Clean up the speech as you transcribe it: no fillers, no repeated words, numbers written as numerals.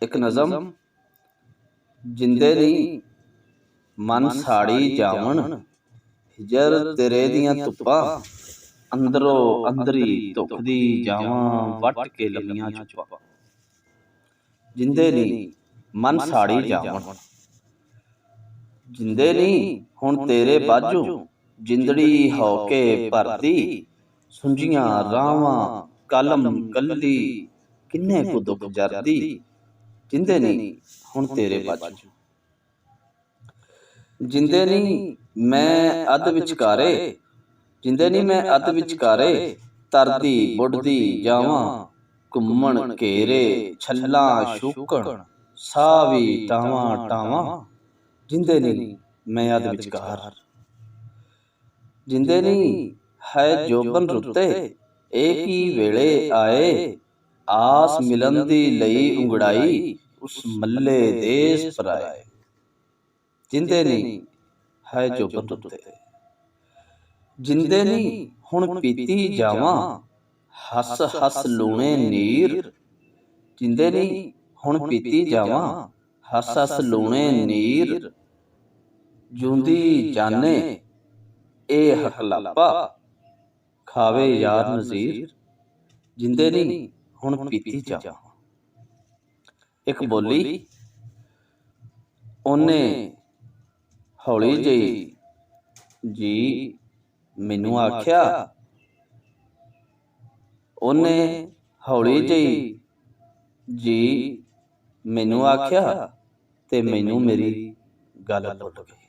एक नज़म। जिंदे नी मन साड़ी जावन, हिजर तेरे दियां धुप्पां, अंदरों अंदरी धुखदी जावां वट के लम्मियां चुप्पां। जिंदे नी मन साड़ी जावन, जिंदे नी हुण तेरे बाजू, जिंदड़ी होके भरदी, सुंजियां रावां कलम कल्ली, किन्ने कु दुख जरदी। जिंदे नी हुण तेरे बाजू, जिंदे नी मैं अध विचकारे, जिंदे नी मैं अध विचकारे, तरदी बुढ़दी जावां, घुम्मण घेरे छल्लां शूकण, साह भी टावां टावां। जिंदे नी मैं अध विचकार, जिंदे नी है जोबन रुते, एक ही वेले आए, आस मिलन दी लई उंगड़ाई, उस मल्ले देश पराए। जिंदे नी है जोबन रुते, जिंदे नी हुण पीती जावां, हस हस लूणे नीर। जिंदे नी हुण पीती जावां, हस हस लूणे नीर। जूंदी जाने ए हकलापा, खावे यार नज़ीर। जिंदे नी हुण पीती जावां। एक बोली, ओने हौली जही जी मैनू आख्या, ओने हौली जही जी मैनू आख्या, ते मैनू मेरी गल भुल गई।